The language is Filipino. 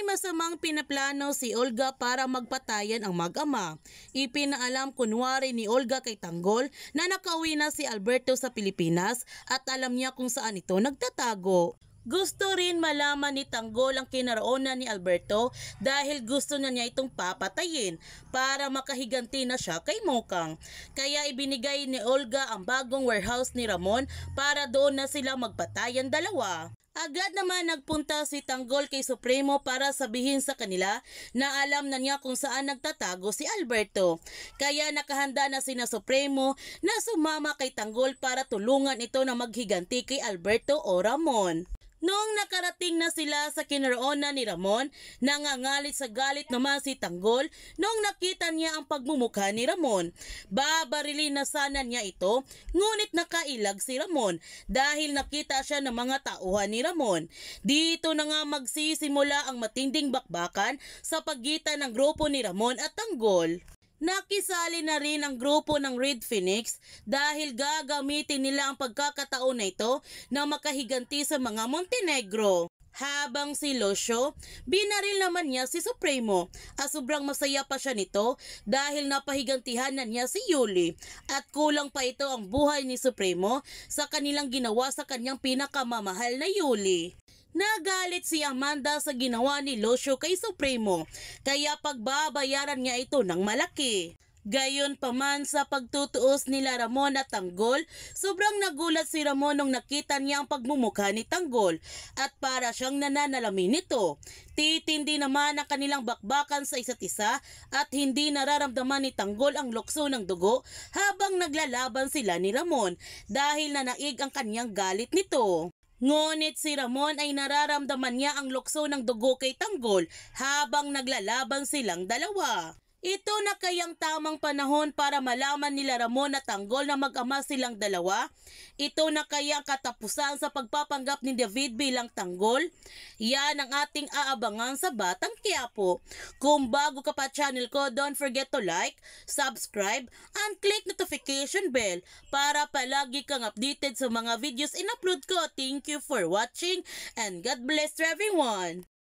masamang pinaplano si Olga para magpatayan ang mag-ama. Ipinaalam kunwari ni Olga kay Tanggol na nakauwi na si Alberto sa Pilipinas at alam niya kung saan ito nagtatago. Gusto rin malaman ni Tanggol ang kinaroonan ni Alberto dahil gusto na niya itong papatayin para makahiganti na siya kay Mokang. Kaya ibinigay ni Olga ang bagong warehouse ni Ramon para doon na sila magpatayan dalawa. Agad naman nagpunta si Tanggol kay Supremo para sabihin sa kanila na alam na niya kung saan nagtatago si Alberto. Kaya nakahanda na sina Supremo na sumama kay Tanggol para tulungan ito na maghiganti kay Alberto o Ramon. Noong nakarating na sila sa kinaroonan ni Ramon, nangangalit sa galit naman si Tanggol noong nakita niya ang pagmumukha ni Ramon. Babarilin na sana niya ito, ngunit nakailag si Ramon dahil nakita siya ng mga tauhan ni Ramon. Dito na nga magsisimula ang matinding bakbakan sa pagitan ng grupo ni Ramon at Tanggol. Nakisali na rin ang grupo ng Red Phoenix dahil gagamitin nila ang pagkakataon na ito na makahiganti sa mga Montenegro. Habang si Lucio, binaril naman niya si Supremo at sobrang masaya pa siya nito dahil napahigantihan na niya si Yuli at kulang pa ito ang buhay ni Supremo sa kanilang ginawa sa kanyang pinakamamahal na Yuli. Nagalit si Amanda sa ginawa ni Lucio kay Supremo kaya pagbabayaran niya ito ng malaki. Gayon pa man sa pagtutuos nila Ramon at Tanggol, sobrang nagulat si Ramon nung nakita niya ang pagmumukha ni Tanggol at para siyang nananalamin nito. Titindi naman ang kanilang bakbakan sa isa't isa at hindi nararamdaman ni Tanggol ang lukso ng dugo habang naglalaban sila ni Ramon dahil nanaig ang kanyang galit nito. Ngunit si Ramon ay nararamdaman niya ang lukso ng dugo kay Tanggol habang naglalaban silang dalawa. Ito na kayang tamang panahon para malaman nila Ramon at Tanggol na mag-ama silang dalawa? Ito na kayang katapusan sa pagpapanggap ni David bilang Tanggol? Yan ang ating aabangan sa Batang Quiapo. Kung bago ka pa channel ko, don't forget to like, subscribe, and click notification bell para palagi kang updated sa mga videos in-upload ko. Thank you for watching and God bless everyone!